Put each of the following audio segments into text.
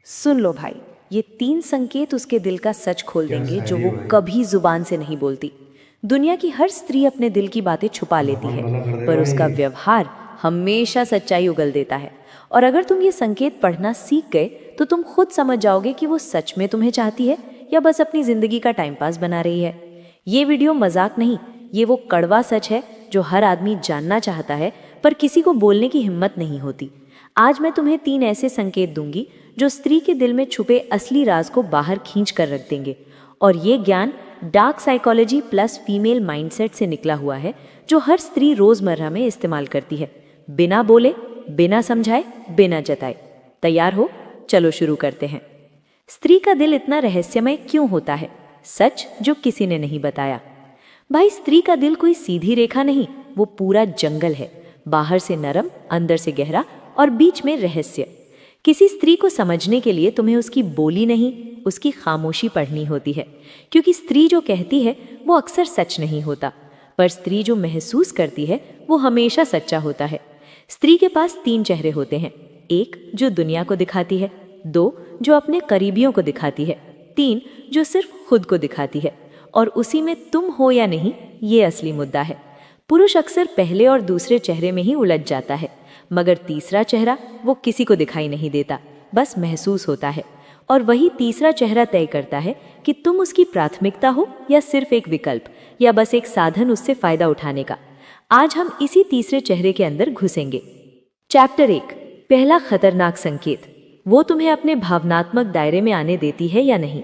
सुन लो भाई, ये 3 संकेत उसके दिल का सच खोल देंगे जो वो कभी जुबान से नहीं बोलती। दुनिया की हर स्त्री अपने दिल की बातें छुपा लेती है, पर उसका व्यवहार हमेशा सच्चाई उगल देता है। और अगर तुम ये संकेत पढ़ना सीख गए तो तुम खुद समझ जाओगे कि वो सच में तुम्हें चाहती है या बस अपनी जिंदगी का टाइम पास बना रही है। ये वीडियो मजाक नहीं, ये वो कड़वा सच है जो हर आदमी जानना चाहता है पर किसी को बोलने की हिम्मत नहीं होती। आज मैं तुम्हें 3 ऐसे संकेत दूंगी जो स्त्री के दिल में छुपे असली राज को बाहर खींच कर रख देंगे। और ये ज्ञान dark psychology plus female mindset से निकला हुआ है जो हर स्त्री रोजमर्रा में इस्तेमाल करती है, बिना बोले, बिना समझाए, बिना जताए। तैयार हो? चलो शुरू करते हैं। स्त्री का दिल इतना रहस्यमय क्यों होता है? सच जो किसी ने नहीं बताया। भाई, स्त्री का दिल कोई सीधी रेखा नहीं, वो पूरा जंगल है। बाहर से नरम, अंदर से गहरा और बीच में रहस्य। किसी स्त्री को समझने के लिए तुम्हें उसकी बोली नहीं, उसकी खामोशी पढ़नी होती है, क्योंकि स्त्री जो कहती है वो अक्सर सच नहीं होता, पर स्त्री जो महसूस करती है वो हमेशा सच्चा होता है। स्त्री के पास 3 चेहरे होते हैं, 1 जो दुनिया को दिखाती है, 2 जो अपने करीबियों को दिखाती है, 3 जो सिर्फ खुद को दिखाती है। और उसी में तुम हो या नहीं, ये असली मुद्दा है। पुरुष अक्सर पहले और दूसरे चेहरे में ही उलझ जाता है, मगर तीसरा चेहरा वो किसी को दिखाई नहीं देता, बस महसूस होता है। और वही तीसरा चेहरा तय करता है कि तुम उसकी प्राथमिकता हो या सिर्फ एक विकल्प, या बस एक साधन उससे फायदा उठाने का। आज हम इसी तीसरे चेहरे के अंदर घुसेंगे। चैप्टर 1, पहला खतरनाक संकेत। वो तुम्हें अपने भावनात्मक दायरे में आने देती है या नहीं?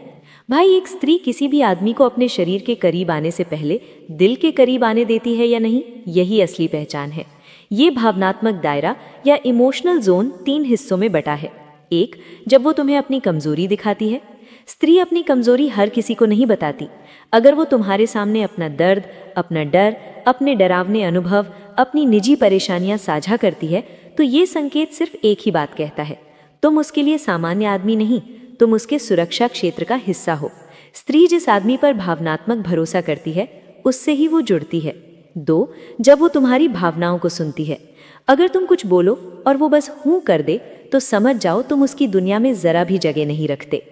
भाई, एक स्त्री किसी भी आदमी को अपने शरीर के करीब आने से पहले दिल के करीब आने देती है या नहीं, यही असली पहचान है। ये भावनात्मक दायरा या इमोशनल जोन 3 हिस्सों में बटा है। 1, जब वो तुम्हें अपनी कमजोरी दिखाती है। स्त्री अपनी कमजोरी हर किसी को नहीं बताती। अगर वो तुम्हारे सामने अपना दर्द, अपना डर, अपने डरावने अनुभव, अपनी निजी परेशानियां साझा करती है, तो ये संकेत सिर्फ एक ही बात कहता है, तुम उसके लिए सामान्य आदमी नहीं, तुम उसके सुरक्षा क्षेत्र का हिस्सा हो। स्त्री जिस आदमी पर भावनात्मक भरोसा करती है उससे ही वो जुड़ती है। 2, जब वो तुम्हारी भावनाओं को सुनती है। अगर तुम कुछ बोलो और वो बस हूं कर दे तो समझ जाओ तुम उसकी दुनिया में जरा भी जगह नहीं रखते।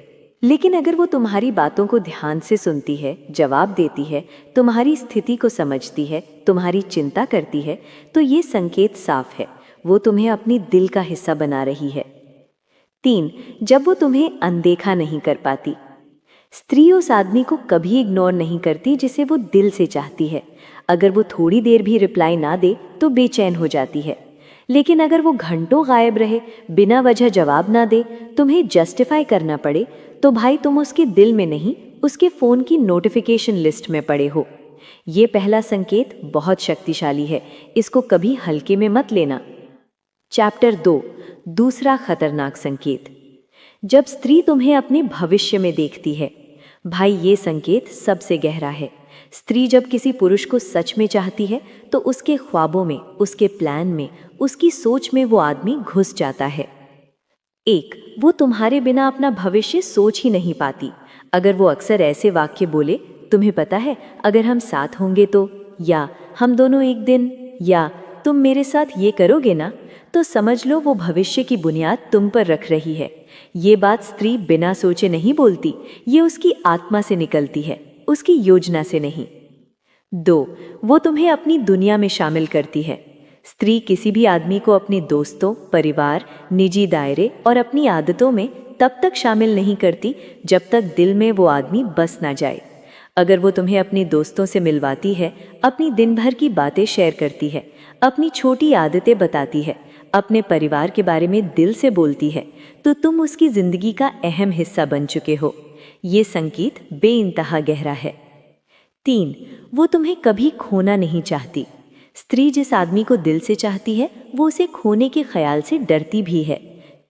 लेकिन अगर वो तुम्हारी बातों को ध्यान से सुनती है, जवाब देती है, तुम्हारी स्थिति को समझती है, तुम्हारी चिंता करती है, तो ये संकेत साफ है, वो तुम्हें अपनी दिल का हिस्सा बना रही है। 3, जब वो तुम्हें अनदेखा नहीं कर पाती। स्त्री उस आदमी को कभी इग्नोर नहीं करती जिसे वो दिल से चाहती है। अगर वो थोड़ी देर भी रिप्लाई ना दे तो बेचैन हो जाती है, लेकिन अगर वो घंटों गायब रहे, बिना वजह जवाब ना दे, तुम्हें जस्टिफाई करना पड़े, तो भाई तुम उसके दिल में नहीं, उसके फोन की नोटिफिकेशन लिस्ट में पड़े हो। ये पहला संकेत बहुत शक्तिशाली है, इसको कभी हल्के में मत लेना। चैप्टर 2, दूसरा खतरनाक संकेत। जब स्त्री तुम्हें अपने भविष्य में देखती है। भाई, ये संकेत सबसे गहरा है। स्त्री जब किसी पुरुष को सच में चाहती है तो उसके ख्वाबों में, उसके प्लान में, उसकी सोच में वो आदमी घुस जाता है। 1, वो तुम्हारे बिना अपना भविष्य सोच ही नहीं पाती। अगर वो अक्सर ऐसे वाक्य बोले, तुम्हें पता है अगर हम साथ होंगे तो, या हम दोनों एक दिन, या तुम मेरे साथ ये करोगे ना, तो समझ लो वो भविष्य की बुनियाद तुम पर रख रही है। ये बात स्त्री बिना सोचे नहीं बोलती, ये उसकी आत्मा से निकलती है, उसकी योजना से नहीं। 2, वो तुम्हें अपनी दुनिया में शामिल करती है। स्त्री किसी भी आदमी को अपने दोस्तों, परिवार, निजी दायरे और अपनी आदतों में तब तक शामिल नहीं करती जब तक दिल में वो आदमी बस ना जाए। अगर वो तुम्हें अपने दोस्तों से मिलवाती है, अपनी दिन भर की बातें शेयर करती है, अपनी छोटी आदतें बताती है, अपने परिवार के बारे में दिल से बोलती है, तो तुम उसकी जिंदगी का अहम हिस्सा बन चुके हो। ये संकेत बेइंतहा गहरा है। 3, वो तुम्हें कभी खोना नहीं चाहती। स्त्री जिस आदमी को दिल से चाहती है वो उसे खोने के ख्याल से डरती भी है।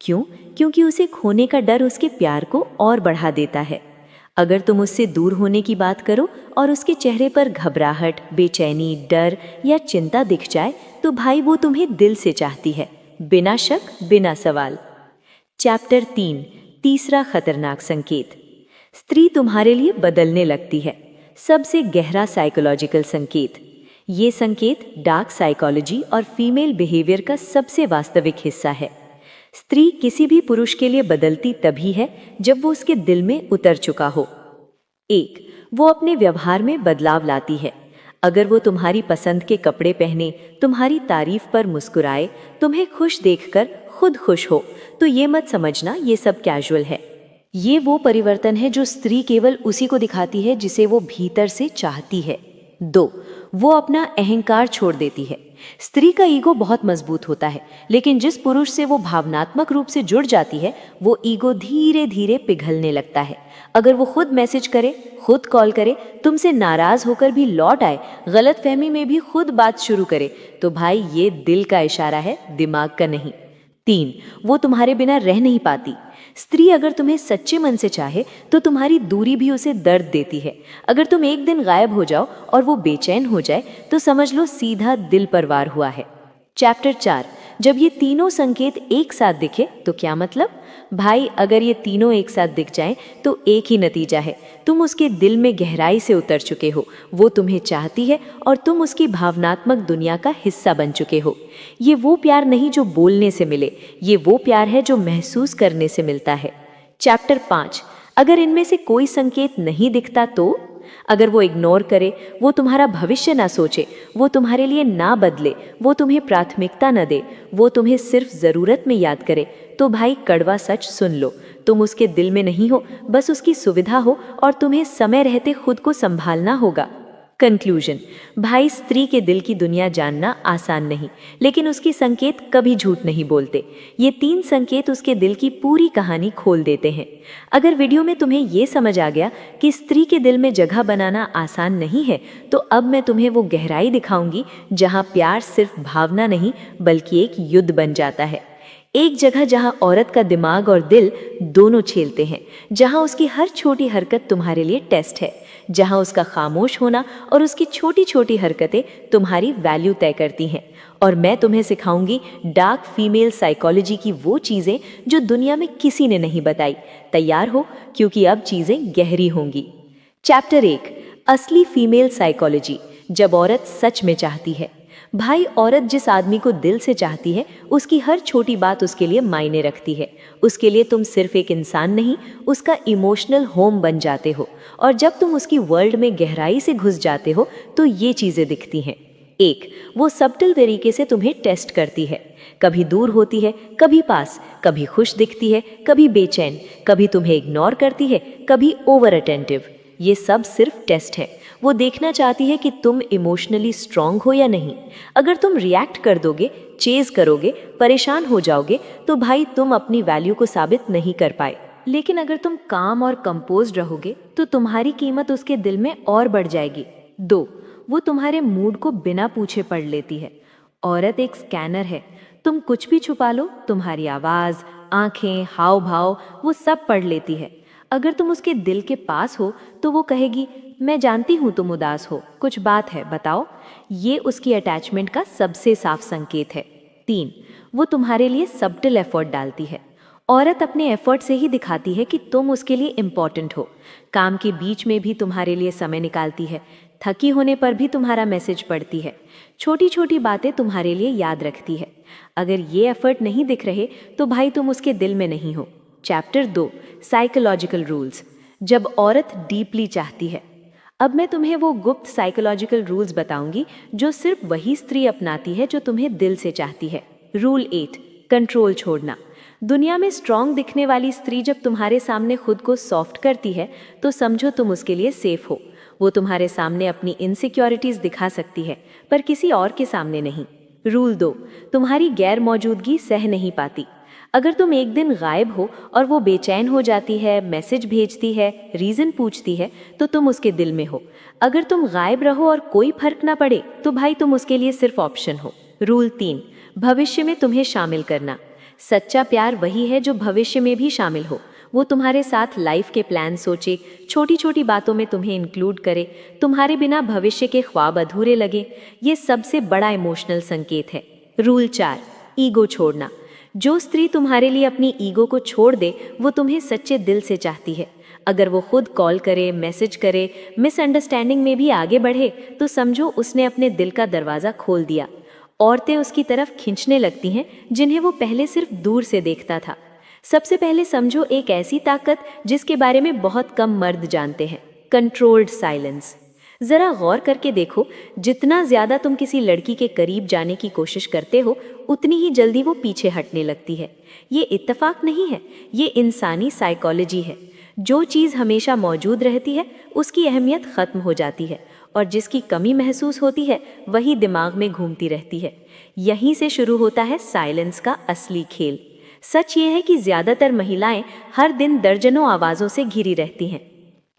क्यों? क्योंकि उसे खोने का डर उसके प्यार को और बढ़ा देता है। अगर तुम उससे दूर होने की बात करो और उसके चेहरे पर घबराहट, बेचैनी, डर या चिंता दिख जाए, तो भाई वो तुम्हें दिल से चाहती है, बिना शक, बिना सवाल। चैप्टर 3, तीसरा खतरनाक संकेत। स्त्री तुम्हारे लिए बदलने लगती है। सबसे गहरा साइकोलॉजिकल संकेत। ये संकेत डार्क साइकोलॉजी और फीमेल बिहेवियर का सबसे वास्तविक हिस्सा है। स्त्री किसी भी पुरुष के लिए बदलती तभी है जब वो उसके दिल में उतर चुका हो। 1. वो अपने व्यवहार में बदलाव लाती है। अगर वो तुम्हारी पसंद के कपड़े पहने, तुम्हारी तारीफ पर मुस्कुराए, तुम्हें खुश देखकर खुद खुश हो, तो ये मत समझना ये सब कैजुअल है। ये वो परिवर्तन है जो स्त्री केवल उसी को दिखाती है जिसे वो भीतर से चाहती है। 2. वो अपना अहंकार छोड़ देती है। स्त्री का ईगो बहुत मजबूत होता है, लेकिन जिस पुरुष से वो भावनात्मक रूप से जुड़ जाती है, वो ईगो धीरे धीरे पिघलने लगता है। अगर वो खुद मैसेज करे, खुद कॉल करे, तुमसे नाराज होकर भी लौट आए, गलतफहमी में भी खुद बात शुरू करे, तो भाई ये दिल का इशारा है, दिमाग का नहीं। 3. वो तुम्हारे बिना रह नहीं पाती। स्त्री अगर तुम्हें सच्चे मन से चाहे तो तुम्हारी दूरी भी उसे दर्द देती है। अगर तुम एक दिन गायब हो जाओ और वो बेचैन हो जाए तो समझ लो सीधा दिल पर वार हुआ है। चैप्टर 4. जब ये तीनों संकेत एक साथ दिखे तो क्या मतलब? भाई अगर ये तीनों एक साथ दिख जाएं तो एक ही नतीजा है, तुम उसके दिल में गहराई से उतर चुके हो, वो तुम्हें चाहती है और तुम उसकी भावनात्मक दुनिया का हिस्सा बन चुके हो। ये वो प्यार नहीं जो बोलने से मिले, ये वो प्यार है जो महसूस करने से मिलता है। चैप्टर 5. अगर इनमें से कोई संकेत नहीं दिखता तो? अगर वो इग्नोर करे, वो तुम्हारा भविष्य ना सोचे, वो तुम्हारे लिए ना बदले, वो तुम्हें प्राथमिकता न दे, वो तुम्हें सिर्फ ज़रूरत में याद करे, तो भाई कड़वा सच सुन लो, तुम उसके दिल में नहीं हो, बस उसकी सुविधा हो और तुम्हें समय रहते खुद को संभालना होगा। कंक्लूजन. भाई स्त्री के दिल की दुनिया जानना आसान नहीं, लेकिन उसकी संकेत कभी झूठ नहीं बोलते। ये 3 संकेत उसके दिल की पूरी कहानी खोल देते हैं। अगर वीडियो में तुम्हें ये समझ आ गया कि स्त्री के दिल में जगह बनाना आसान नहीं है, तो अब मैं तुम्हें वो गहराई दिखाऊंगी जहाँ प्यार सिर्फ भावना नहीं बल्कि एक युद्ध बन जाता है। एक जगह जहां औरत का दिमाग और दिल दोनों छेलते हैं, जहां उसकी हर छोटी हरकत तुम्हारे लिए टेस्ट है, जहां उसका खामोश होना और उसकी छोटी छोटी हरकतें तुम्हारी वैल्यू तय करती हैं। और मैं तुम्हें सिखाऊंगी डार्क फीमेल साइकोलॉजी की वो चीज़ें जो दुनिया में किसी ने नहीं बताई। तैयार हो, क्योंकि अब चीज़ें गहरी होंगी। चैप्टर 1. असली फीमेल साइकोलॉजी, जब औरत सच में चाहती है। भाई औरत जिस आदमी को दिल से चाहती है, उसकी हर छोटी बात उसके लिए मायने रखती है। उसके लिए तुम सिर्फ एक इंसान नहीं, उसका इमोशनल होम बन जाते हो। और जब तुम उसकी वर्ल्ड में गहराई से घुस जाते हो तो ये चीज़ें दिखती हैं। 1. वो सब्टल तरीके से तुम्हें टेस्ट करती है। कभी दूर होती है, कभी पास, कभी खुश दिखती है, कभी बेचैन, कभी तुम्हें इग्नोर करती है, कभी ओवर अटेंटिव। ये सब सिर्फ टेस्ट है। वो देखना चाहती है कि तुम इमोशनली स्ट्रांग हो या नहीं। अगर तुम रिएक्ट कर दोगे, चेज करोगे, परेशान हो जाओगे, तो भाई तुम अपनी वैल्यू को साबित नहीं कर पाए। लेकिन अगर तुम काम और कंपोज्ड रहोगे तो तुम्हारी कीमत उसके दिल में और बढ़ जाएगी। 2. वो तुम्हारे मूड को बिना पूछे पढ़ लेती है। औरत एक स्कैनर है, तुम कुछ भी छुपा लो, तुम्हारी आवाज़, आंखें, हाव भाव, वो सब पढ़ लेती है। अगर तुम उसके दिल के पास हो तो वो कहेगी, मैं जानती हूँ तुम उदास हो, कुछ बात है, बताओ। ये उसकी अटैचमेंट का सबसे साफ संकेत है। 3. वो तुम्हारे लिए सब्टिल एफर्ट डालती है। औरत अपने एफर्ट से ही दिखाती है कि तुम उसके लिए इम्पॉर्टेंट हो। काम के बीच में भी तुम्हारे लिए समय निकालती है, थकी होने पर भी तुम्हारा मैसेज पढ़ती है, छोटी छोटी बातें तुम्हारे लिए याद रखती है। अगर ये एफर्ट नहीं दिख रहे तो भाई तुम उसके दिल में नहीं हो। चैप्टर 2. साइकोलॉजिकल रूल्स, जब औरत डीपली चाहती है। अब मैं तुम्हें वो गुप्त साइकोलॉजिकल रूल्स बताऊंगी जो सिर्फ वही स्त्री अपनाती है जो तुम्हें दिल से चाहती है। रूल 8. कंट्रोल छोड़ना। दुनिया में स्ट्रांग दिखने वाली स्त्री जब तुम्हारे सामने खुद को सॉफ्ट करती है तो समझो तुम उसके लिए सेफ हो। वो तुम्हारे सामने अपनी इनसिक्योरिटीज दिखा सकती है, पर किसी और के सामने नहीं। रूल 2. तुम्हारी गैर मौजूदगी सह नहीं पाती। अगर तुम एक दिन गायब हो और वो बेचैन हो जाती है, मैसेज भेजती है, रीज़न पूछती है, तो तुम उसके दिल में हो। अगर तुम गायब रहो और कोई फर्क ना पड़े तो भाई तुम उसके लिए सिर्फ ऑप्शन हो। रूल 3. भविष्य में तुम्हें शामिल करना। सच्चा प्यार वही है जो भविष्य में भी शामिल हो। वो तुम्हारे साथ लाइफ के प्लान सोचे, छोटी छोटी बातों में तुम्हें इंक्लूड करे, तुम्हारे बिना भविष्य के ख्वाब अधूरे लगे। ये सबसे बड़ा इमोशनल संकेत है। रूल 4. ईगो छोड़ना। जो स्त्री तुम्हारे लिए अपनी ईगो को छोड़ दे वो तुम्हें सच्चे दिल से चाहती है। अगर वो खुद कॉल करे, मैसेज करे, मिसअंडरस्टैंडिंग में भी आगे बढ़े, तो समझो उसने अपने दिल का दरवाज़ा खोल दिया। औरतें उसकी तरफ खींचने लगती हैं जिन्हें वो पहले सिर्फ दूर से देखता था। सबसे पहले समझो एक ऐसी ताकत जिसके बारे में बहुत कम मर्द जानते हैं, कंट्रोल्ड साइलेंस। जरा गौर करके देखो, जितना ज्यादा तुम किसी लड़की के करीब जाने की कोशिश करते हो, उतनी ही जल्दी वो पीछे हटने लगती है। ये इत्तेफाक नहीं है, ये इंसानी साइकोलॉजी है। जो चीज़ हमेशा मौजूद रहती है उसकी अहमियत खत्म हो जाती है, और जिसकी कमी महसूस होती है वही दिमाग में घूमती रहती है। यहीं से शुरू होता है साइलेंस का असली खेल। सच ये है कि ज्यादातर महिलाएं हर दिन दर्जनों आवाज़ों से घिरी रहती हैं।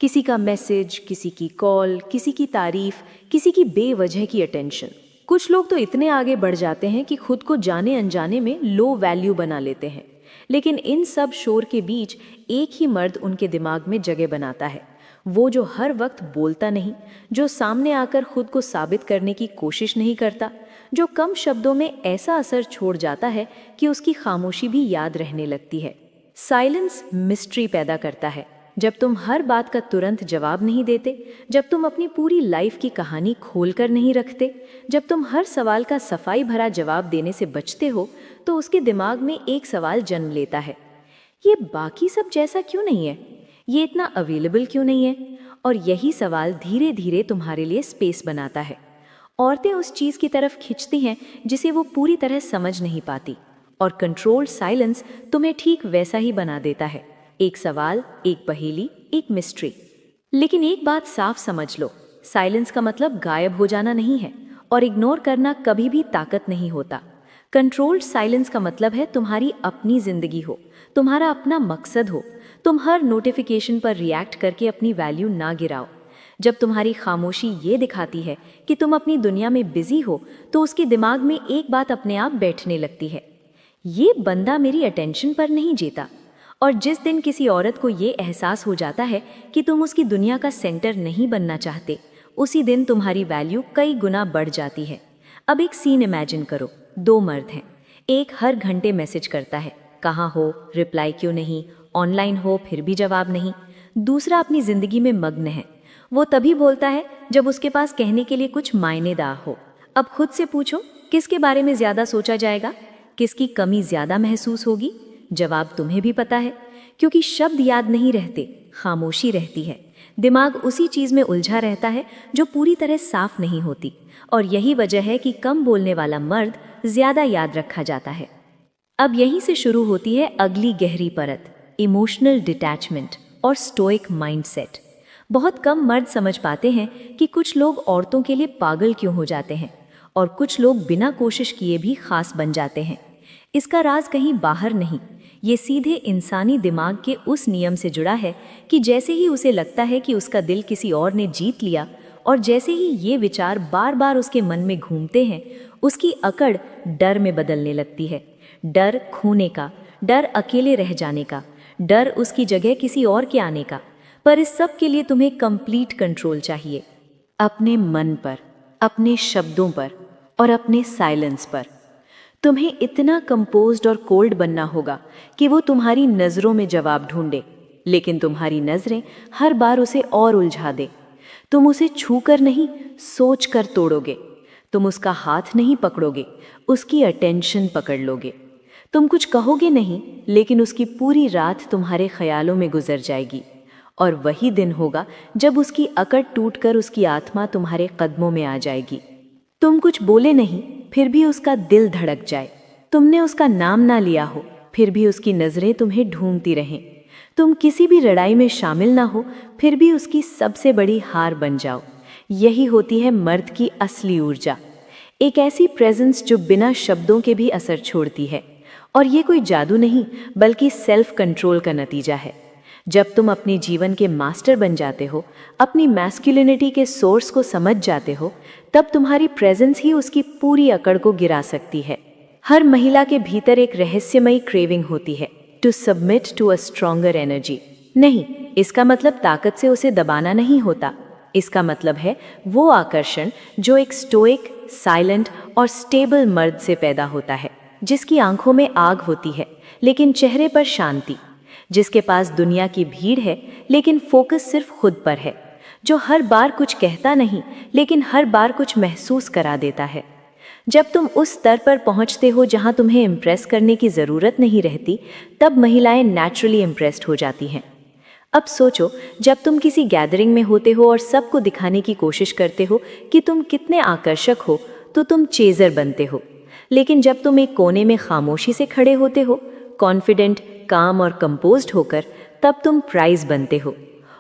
किसी का मैसेज, किसी की कॉल, किसी की तारीफ, किसी की बेवजह की अटेंशन। कुछ लोग तो इतने आगे बढ़ जाते हैं कि खुद को जाने अनजाने में लो वैल्यू बना लेते हैं। लेकिन इन सब शोर के बीच एक ही मर्द उनके दिमाग में जगह बनाता है। वो जो हर वक्त बोलता नहीं, जो सामने आकर खुद को साबित करने की कोशिश नहीं करता, जो कम शब्दों में ऐसा असर छोड़ जाता है कि उसकी खामोशी भी याद रहने लगती है। साइलेंस मिस्ट्री पैदा करता है। जब तुम हर बात का तुरंत जवाब नहीं देते, जब तुम अपनी पूरी लाइफ की कहानी खोल कर नहीं रखते, जब तुम हर सवाल का सफाई भरा जवाब देने से बचते हो, तो उसके दिमाग में एक सवाल जन्म लेता है, ये बाकी सब जैसा क्यों नहीं है, ये इतना अवेलेबल क्यों नहीं है। और यही सवाल धीरे धीरे तुम्हारे लिए स्पेस बनाता है। औरतें उस चीज़ की तरफ खिंचती हैं जिसे वो पूरी तरह समझ नहीं पाती, और कंट्रोल्ड साइलेंस तुम्हें ठीक वैसा ही बना देता है। एक सवाल, एक पहेली, एक मिस्ट्री। लेकिन एक बात साफ समझ लो, साइलेंस का मतलब गायब हो जाना नहीं है, और इग्नोर करना कभी भी ताकत नहीं होता। कंट्रोल्ड साइलेंस का मतलब है तुम्हारी अपनी जिंदगी हो, तुम्हारा अपना मकसद हो। तुम हर नोटिफिकेशन पर रिएक्ट करके अपनी वैल्यू ना गिराओ। जब तुम्हारी खामोशी ये दिखाती है कि तुम अपनी दुनिया में बिजी हो, तो उसके दिमाग में एक बात अपने आप बैठने लगती है, ये बंदा मेरी अटेंशन पर नहीं जीता। और जिस दिन किसी औरत को ये एहसास हो जाता है कि तुम उसकी दुनिया का सेंटर नहीं बनना चाहते, उसी दिन तुम्हारी वैल्यू कई गुना बढ़ जाती है। अब एक सीन इमेजिन करो, दो मर्द हैं। एक हर घंटे मैसेज करता है, कहाँ हो, रिप्लाई क्यों नहीं, ऑनलाइन हो फिर भी जवाब नहीं। दूसरा अपनी जिंदगी में मग्न है। वो तभी बोलता है जब उसके पास कहने के लिए कुछ मायनेदार हो। अब खुद से पूछो, किसके बारे में ज्यादा सोचा जाएगा, किसकी कमी ज्यादा महसूस होगी? जवाब तुम्हें भी पता है, क्योंकि शब्द याद नहीं रहते, खामोशी रहती है। दिमाग उसी चीज में उलझा रहता है जो पूरी तरह साफ नहीं होती, और यही वजह है कि कम बोलने वाला मर्द ज्यादा याद रखा जाता है। अब यहीं से शुरू होती है अगली गहरी परत, इमोशनल डिटैचमेंट और स्टोइक माइंडसेट। बहुत कम मर्द समझ पाते हैं कि कुछ लोग औरतों के लिए पागल क्यों हो जाते हैं, और कुछ लोग बिना कोशिश किए भी खास बन जाते हैं। इसका राज कहीं बाहर नहीं, ये सीधे इंसानी दिमाग के उस नियम से जुड़ा है कि जैसे ही उसे लगता है कि उसका दिल किसी और ने जीत लिया, और जैसे ही ये विचार बार बार उसके मन में घूमते हैं, उसकी अकड़ डर में बदलने लगती है। डर खोने का, डर अकेले रह जाने का, डर उसकी जगह किसी और के आने का। पर इस सब के लिए तुम्हें कंप्लीट कंट्रोल चाहिए, अपने मन पर, अपने शब्दों पर और अपने साइलेंस पर। तुम्हें इतना कंपोज्ड और कोल्ड बनना होगा कि वो तुम्हारी नज़रों में जवाब ढूंढे, लेकिन तुम्हारी नज़रें हर बार उसे और उलझा दे। तुम उसे छूकर नहीं, सोच कर तोड़ोगे। तुम उसका हाथ नहीं पकड़ोगे, उसकी अटेंशन पकड़ लोगे। तुम कुछ कहोगे नहीं, लेकिन उसकी पूरी रात तुम्हारे ख्यालों में गुजर जाएगी। और वही दिन होगा जब उसकी अकड़ टूटकर उसकी आत्मा तुम्हारे कदमों में आ जाएगी। तुम कुछ बोले नहीं, फिर भी उसका दिल धड़क जाए। तुमने उसका नाम ना लिया हो, फिर भी उसकी नज़रें तुम्हें ढूंढती रहें। तुम किसी भी लड़ाई में शामिल ना हो, फिर भी उसकी सबसे बड़ी हार बन जाओ। यही होती है मर्द की असली ऊर्जा, एक ऐसी प्रेजेंस जो बिना शब्दों के भी असर छोड़ती है। और ये कोई जादू नहीं, बल्कि सेल्फ कंट्रोल का नतीजा है। जब तुम अपने जीवन के मास्टर बन जाते हो, अपनी मैस्कुलिनिटी के सोर्स को समझ जाते हो, तब तुम्हारी प्रेजेंस ही उसकी पूरी अकड़ को गिरा सकती है। हर महिला के भीतर एक रहस्यमयी क्रेविंग होती है, to submit to a stronger energy. नहीं, इसका मतलब ताकत से उसे दबाना नहीं होता। इसका मतलब है वो आकर्षण जो एक स्टोइक, साइलेंट और स्टेबल मर्द से पैदा होता है, जिसकी आंखों में आग होती है लेकिन चेहरे पर शांति, जिसके पास दुनिया की भीड़ है लेकिन फोकस सिर्फ खुद पर है, जो हर बार कुछ कहता नहीं लेकिन हर बार कुछ महसूस करा देता है, जब तुम उस स्तर पर पहुंचते हो जहां तुम्हें इम्प्रेस करने की ज़रूरत नहीं रहती, तब महिलाएं नेचुरली इम्प्रेस्ड हो जाती हैं। अब सोचो, जब तुम किसी गैदरिंग में होते हो और सबको दिखाने की कोशिश करते हो कि तुम कितने आकर्षक हो, तो तुम चेजर बनते हो। लेकिन जब तुम एक कोने में खामोशी से खड़े होते हो, कॉन्फिडेंट, काम और कंपोज्ड होकर, तब तुम प्राइज बनते हो।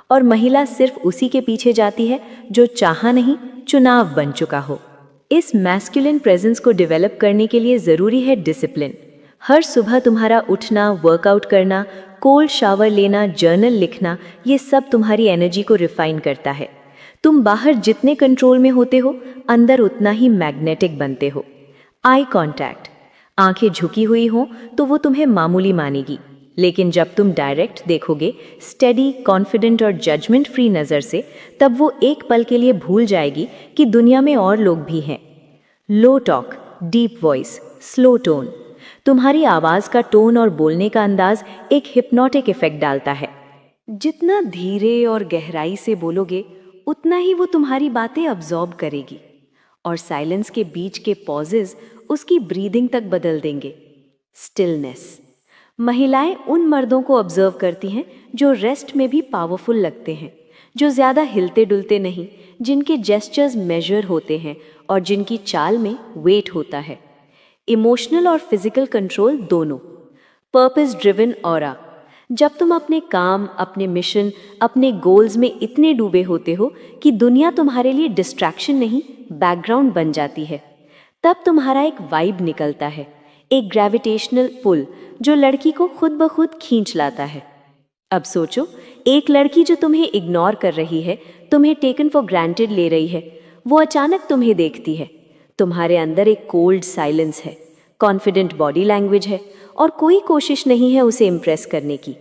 और महिला सिर्फ उसी के पीछे जाती है जो चाहा नहीं, चुनाव बन चुका हो। इस मैस्कुलिन प्रेजेंस को डेवलप करने के लिए ज़रूरी है डिसिप्लिन। हर सुबह तुम्हारा उठना, वर्कआउट करना, कोल्ड शावर लेना, जर्नल लिखना, ये सब तुम्हारी एनर्जी को रिफाइन करता है। तुम बाहर जितने कंट्रोल में होते हो, अंदर उतना ही मैग्नेटिक बनते हो। आई कांटेक्ट, आंखें झुकी हुई हों तो वो तुम्हें मामूली मानेगी, लेकिन जब तुम डायरेक्ट देखोगे, स्टेडी, कॉन्फिडेंट और जजमेंट फ्री नज़र से, तब वो एक पल के लिए भूल जाएगी कि दुनिया में और लोग भी हैं। Low talk, deep voice, slow tone. तुम्हारी आवाज़ का टोन और बोलने का अंदाज एक हिप्नोटिक इफेक्ट डालता है। जितना धीरे और गहराई से बोलोगे, उतना ही वो तुम्हारी बातें अब्जॉर्ब करेगी, और साइलेंस के बीच के पॉजेज उसकी ब्रीदिंग तक बदल देंगे। स्टिलनेस। महिलाएं उन मर्दों को ऑब्जर्व करती हैं जो रेस्ट में भी पावरफुल लगते हैं, जो ज़्यादा हिलते डुलते नहीं, जिनके जेस्चर्स मेजर होते हैं और जिनकी चाल में वेट होता है। इमोशनल और फिजिकल कंट्रोल दोनों। Purpose driven aura. जब तुम अपने काम, अपने मिशन, अपने गोल्स में इतने डूबे होते हो कि दुनिया तुम्हारे लिए डिस्ट्रैक्शन नहीं, बैकग्राउंड बन जाती है, तब तुम्हारा एक वाइब निकलता है, एक ग्रेविटेशनल पुल जो लड़की को खुद ब खुद खींच लाता है। अब सोचो, एक लड़की जो तुम्हें इग्नोर कर रही है, तुम्हें टेकन फॉर ग्रांटेड ले रही है, वो अचानक तुम्हें देखती है। तुम्हारे अंदर एक कोल्ड साइलेंस है, कॉन्फिडेंट बॉडी लैंग्वेज है, और कोई कोशिश नहीं है उसे इम्प्रेस करने की।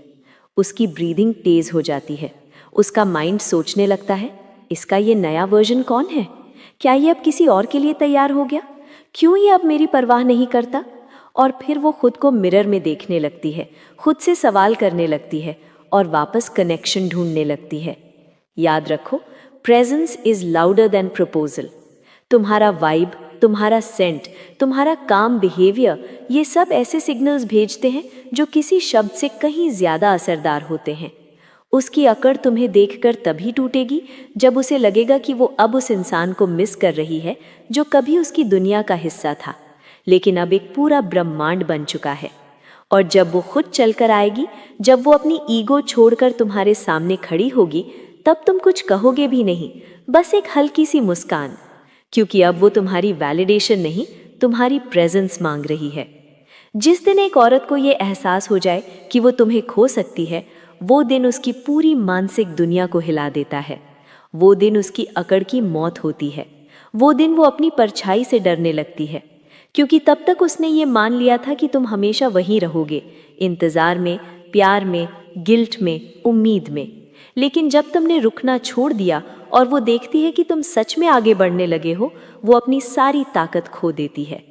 उसकी ब्रीदिंग तेज हो जाती है, उसका माइंड सोचने लगता है, इसका ये नया वर्जन कौन है? क्या ये अब किसी और के लिए तैयार हो गया? क्यों ये अब मेरी परवाह नहीं करता? और फिर वो खुद को मिरर में देखने लगती है, खुद से सवाल करने लगती है और वापस कनेक्शन ढूंढने लगती है। याद रखो, presence is louder than proposal. तुम्हारा वाइब, तुम्हारा सेंट, तुम्हारा काम, बिहेवियर, ये सब ऐसे सिग्नल्स भेजते हैं जो किसी शब्द से कहीं ज्यादा असरदार होते हैं। उसकी अकड़ तुम्हें देखकर तभी टूटेगी जब उसे लगेगा कि वो अब उस इंसान को मिस कर रही है जो कभी उसकी दुनिया का हिस्सा था, लेकिन अब एक पूरा ब्रह्मांड बन चुका है। और जब वो खुद चलकर आएगी, जब वो अपनी ईगो छोड़कर तुम्हारे सामने खड़ी होगी, तब तुम कुछ कहोगे भी नहीं, बस एक हल्की सी मुस्कान, क्योंकि अब वो तुम्हारी वैलिडेशन नहीं, तुम्हारी प्रेजेंस मांग रही है। जिस दिन एक औरत को ये एहसास हो जाए कि वो तुम्हें खो सकती है, वो दिन उसकी पूरी मानसिक दुनिया को हिला देता है। वो दिन उसकी अकड़ की मौत होती है। वो दिन वो अपनी परछाई से डरने लगती है, क्योंकि तब तक उसने ये मान लिया था कि तुम हमेशा वहीं रहोगे, इंतजार में, प्यार में, गिल्ट में, उम्मीद में। लेकिन जब तुमने रुकना छोड़ दिया और वो देखती है कि तुम सच में आगे बढ़ने लगे हो, वो अपनी सारी ताकत खो देती है।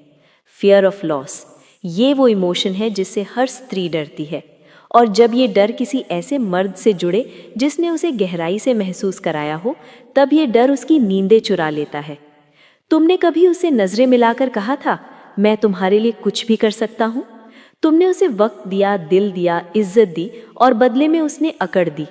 फियर ऑफ लॉस, ये वो इमोशन है जिससे हर स्त्री डरती है। और जब ये डर किसी ऐसे मर्द से जुड़े जिसने उसे गहराई से महसूस कराया हो, तब ये डर उसकी नींदें चुरा लेता है। तुमने कभी उसे नजरें मिलाकर कहा था, मैं तुम्हारे लिए कुछ भी कर सकता हूँ? तुमने उसे वक्त दिया, दिल दिया, इज्जत दी, और बदले में उसने अकड़ दी।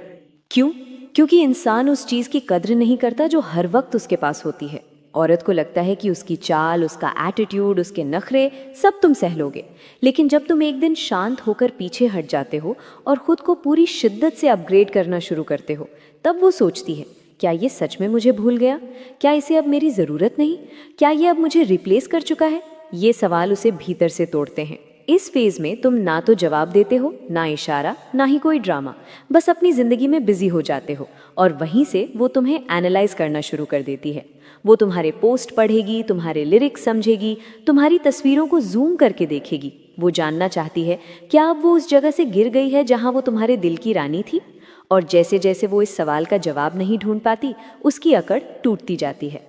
क्यों? क्योंकि इंसान उस चीज़ की कद्र नहीं करता जो हर वक्त उसके पास होती है। औरत को लगता है कि उसकी चाल, उसका एटीट्यूड, उसके नखरे सब तुम सह लोगे। लेकिन जब तुम एक दिन शांत होकर पीछे हट जाते हो और खुद को पूरी शिद्दत से अपग्रेड करना शुरू करते हो, तब वो सोचती है, क्या ये सच में मुझे भूल गया? क्या इसे अब मेरी ज़रूरत नहीं? क्या ये अब मुझे रिप्लेस कर चुका है? ये सवाल उसे भीतर से तोड़ते हैं। इस फेज में तुम ना तो जवाब देते हो, ना इशारा, ना ही कोई ड्रामा, बस अपनी जिंदगी में बिजी हो जाते हो, और वहीं से वो तुम्हें एनालाइज करना शुरू कर देती है। वो तुम्हारे पोस्ट पढ़ेगी, तुम्हारे लिरिक्स समझेगी, तुम्हारी तस्वीरों को जूम करके देखेगी। वो जानना चाहती है, क्या अब वो उस जगह से गिर गई है जहां वो तुम्हारे दिल की रानी थी? और जैसे जैसे वो इस सवाल का जवाब नहीं ढूंढ पाती, उसकी अकड़ टूटती जाती है।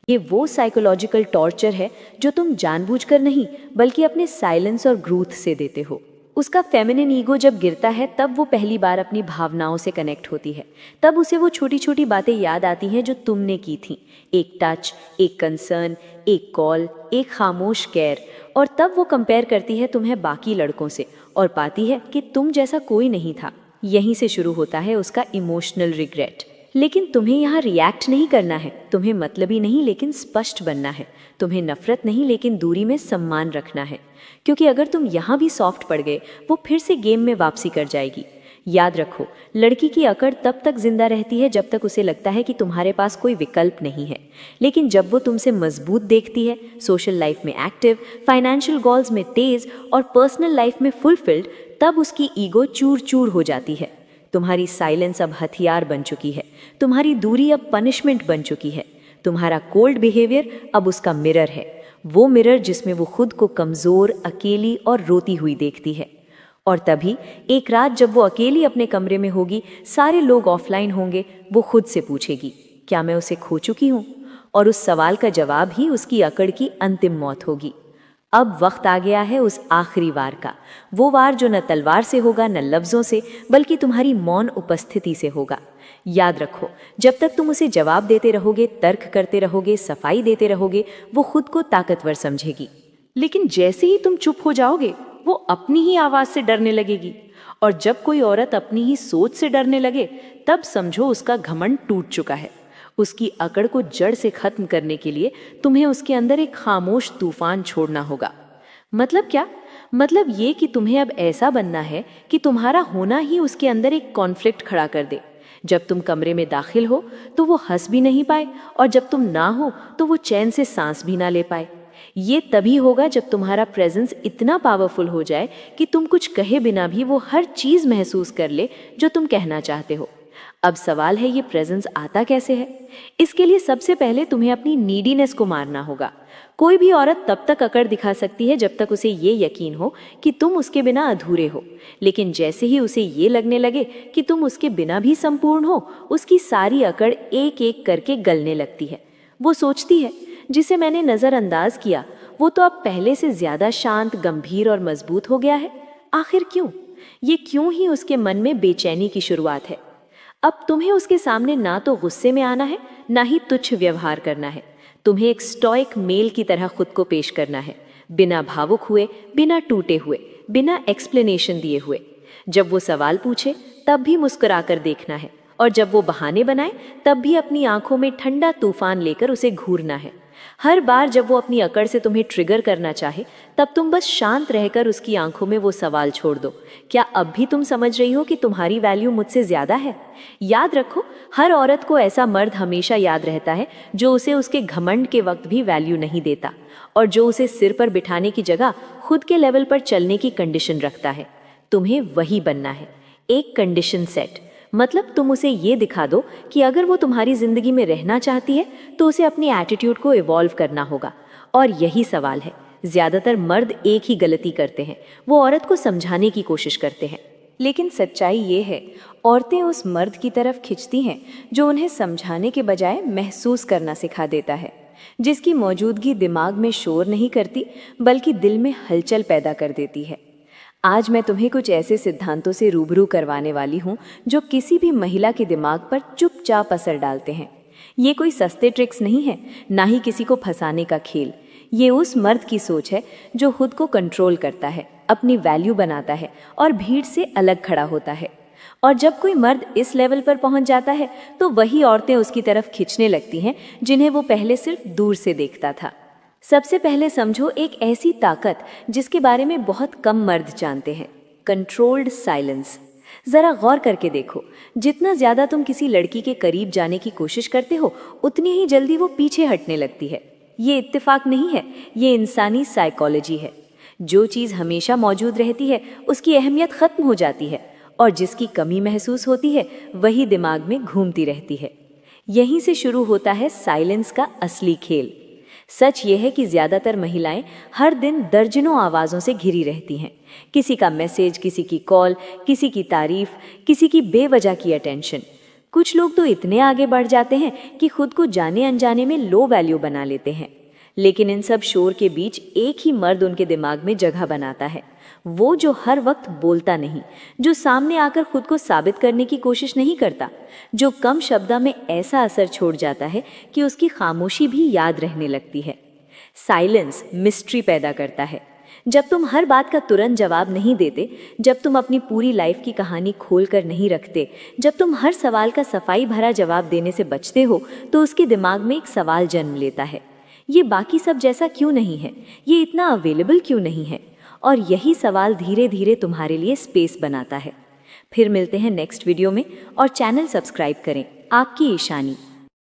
ये वो साइकोलॉजिकल टॉर्चर है जो तुम जानबूझकर नहीं, बल्कि अपने साइलेंस और ग्रोथ से देते हो। उसका फेमिनिन ईगो जब गिरता है तब वो पहली बार अपनी भावनाओं से कनेक्ट होती है। तब उसे वो छोटी छोटी बातें याद आती हैं जो तुमने की थी, एक टच, एक कंसर्न, एक कॉल, एक खामोश केयर। और तब वो कंपेयर करती है तुम्हें बाकी लड़कों से और पाती है कि तुम जैसा कोई नहीं था। यहीं से शुरू होता है उसका इमोशनल रिग्रेट। लेकिन तुम्हें यहाँ रिएक्ट नहीं करना है, तुम्हें मतलबी नहीं लेकिन स्पष्ट बनना है, तुम्हें नफरत नहीं लेकिन दूरी में सम्मान रखना है। क्योंकि अगर तुम यहाँ भी सॉफ्ट पड़ गए, वो फिर से गेम में वापसी कर जाएगी। याद रखो, लड़की की अकड़ तब तक जिंदा रहती है जब तक उसे लगता है कि तुम्हारे पास कोई विकल्प नहीं है। लेकिन जब वो तुमसे मजबूत देखती है, सोशल लाइफ में एक्टिव, फाइनेंशियल गोल्स में तेज और पर्सनल लाइफ में फुलफिल्ड, तब उसकी ईगो चूर चूर हो जाती है। तुम्हारी साइलेंस अब हथियार बन चुकी है, तुम्हारी दूरी अब पनिशमेंट बन चुकी है, तुम्हारा कोल्ड बिहेवियर अब उसका मिरर है, वो मिरर जिसमें वो खुद को कमजोर, अकेली और रोती हुई देखती है। और तभी एक रात जब वो अकेली अपने कमरे में होगी, सारे लोग ऑफलाइन होंगे, वो खुद से पूछेगी, क्या मैं उसे खो चुकी हूँ? और उस सवाल का जवाब ही उसकी अकड़ की अंतिम मौत होगी। अब वक्त आ गया है उस आखिरी वार का, वो वार जो न तलवार से होगा न लफ्जों से, बल्कि तुम्हारी मौन उपस्थिति से होगा। याद रखो, जब तक तुम उसे जवाब देते रहोगे, तर्क करते रहोगे, सफाई देते रहोगे, वो खुद को ताकतवर समझेगी। लेकिन जैसे ही तुम चुप हो जाओगे, वो अपनी ही आवाज से डरने लगेगी। और जब कोई औरत अपनी ही सोच से डरने लगे, तब समझो उसका घमंड टूट चुका है। उसकी अकड़ को जड़ से खत्म करने के लिए तुम्हें उसके अंदर एक खामोश तूफान छोड़ना होगा। मतलब क्या? मतलब ये कि तुम्हें अब ऐसा बनना है कि तुम्हारा होना ही उसके अंदर एक कॉन्फ्लिक्ट खड़ा कर दे। जब तुम कमरे में दाखिल हो तो वो हंस भी नहीं पाए, और जब तुम ना हो तो वो चैन से सांस भी ना ले पाए। ये तभी होगा जब तुम्हारा प्रेजेंस इतना पावरफुल हो जाए कि तुम कुछ कहे बिना भी वो हर चीज महसूस कर ले जो तुम कहना चाहते हो। अब सवाल है, ये प्रेजेंस आता कैसे है? इसके लिए सबसे पहले तुम्हें अपनी नीडीनेस को मारना होगा। कोई भी औरत तब तक अकड़ दिखा सकती है जब तक उसे ये यकीन हो कि तुम उसके बिना अधूरे हो। लेकिन जैसे ही उसे ये लगने लगे कि तुम उसके बिना भी संपूर्ण हो, उसकी सारी अकड़ एक एक करके गलने लगती है। वो सोचती है, जिसे मैंने नज़रअंदाज किया वो तो अब पहले से ज्यादा शांत, गंभीर और मजबूत हो गया है। आखिर क्यों? ये क्यों ही उसके मन में बेचैनी की शुरुआत है। अब तुम्हें उसके सामने ना तो गुस्से में आना है, ना ही तुच्छ व्यवहार करना है। तुम्हें एक स्टॉइक मेल की तरह खुद को पेश करना है, बिना भावुक हुए, बिना टूटे हुए, बिना एक्सप्लेनेशन दिए हुए। जब वो सवाल पूछे तब भी मुस्कुराकर देखना है, और जब वो बहाने बनाए तब भी अपनी आंखों में ठंडा तूफान लेकर उसे घूरना है। हर बार जब वो अपनी अकड़ से तुम्हें ट्रिगर करना चाहे, तब तुम बस शांत रहकर उसकी आंखों में वो सवाल छोड़ दो, क्या अब भी तुम समझ रही हो कि तुम्हारी वैल्यू मुझसे ज्यादा है? याद रखो, हर औरत को ऐसा मर्द हमेशा याद रहता है जो उसे उसके घमंड के वक्त भी वैल्यू नहीं देता, और जो उसे सिर पर बिठाने की जगह खुद के लेवल पर चलने की कंडीशन रखता है। तुम्हें वही बनना है, एक कंडीशन सेट। मतलब तुम उसे ये दिखा दो कि अगर वो तुम्हारी जिंदगी में रहना चाहती है तो उसे अपनी एटीट्यूड को इवॉल्व करना होगा। और यही सवाल है, ज्यादातर मर्द एक ही गलती करते हैं, वो औरत को समझाने की कोशिश करते हैं। लेकिन सच्चाई ये है, औरतें उस मर्द की तरफ खिंचती हैं जो उन्हें समझाने के बजाय महसूस करना सिखा देता है, जिसकी मौजूदगी दिमाग में शोर नहीं करती बल्कि दिल में हलचल पैदा कर देती है। आज मैं तुम्हें कुछ ऐसे सिद्धांतों से रूबरू करवाने वाली हूँ जो किसी भी महिला के दिमाग पर चुपचाप असर डालते हैं। ये कोई सस्ते ट्रिक्स नहीं है, ना ही किसी को फंसाने का खेल। ये उस मर्द की सोच है जो खुद को कंट्रोल करता है, अपनी वैल्यू बनाता है और भीड़ से अलग खड़ा होता है। और जब कोई मर्द इस लेवल पर पहुंच जाता है तो वही औरतें उसकी तरफ खींचने लगती हैं जिन्हें वो पहले सिर्फ दूर से देखता था। सबसे पहले समझो एक ऐसी ताकत जिसके बारे में बहुत कम मर्द जानते हैं, कंट्रोल्ड साइलेंस। जरा गौर करके देखो, जितना ज्यादा तुम किसी लड़की के करीब जाने की कोशिश करते हो, उतनी ही जल्दी वो पीछे हटने लगती है। ये इत्तेफाक नहीं है, ये इंसानी साइकोलॉजी है। जो चीज हमेशा मौजूद रहती है उसकी अहमियत खत्म हो जाती है, और जिसकी कमी महसूस होती है वही दिमाग में घूमती रहती है। यहीं से शुरू होता है साइलेंस का असली खेल। सच ये है कि ज्यादातर महिलाएं हर दिन दर्जनों आवाजों से घिरी रहती हैं। किसी का मैसेज, किसी की कॉल, किसी की तारीफ, किसी की बेवजह की अटेंशन। कुछ लोग तो इतने आगे बढ़ जाते हैं कि खुद को जाने अनजाने में लो वैल्यू बना लेते हैं। लेकिन इन सब शोर के बीच एक ही मर्द उनके दिमाग में जगह बनाता है, वो जो हर वक्त बोलता नहीं, जो सामने आकर खुद को साबित करने की कोशिश नहीं करता, जो कम शब्दों में ऐसा असर छोड़ जाता है कि उसकी खामोशी भी याद रहने लगती है। साइलेंस मिस्ट्री पैदा करता है। जब तुम हर बात का तुरंत जवाब नहीं देते, जब तुम अपनी पूरी लाइफ की कहानी खोल कर नहीं रखते, जब तुम हर सवाल का सफाई भरा जवाब देने से बचते हो, तो उसके दिमाग में एक सवाल जन्म लेता है, ये बाकी सब जैसा क्यों नहीं है, ये इतना अवेलेबल क्यों नहीं है। और यही सवाल धीरे धीरे तुम्हारे लिए स्पेस बनाता है। फिर मिलते हैं नेक्स्ट वीडियो में, और चैनल सब्सक्राइब करें। आपकी ईशानी।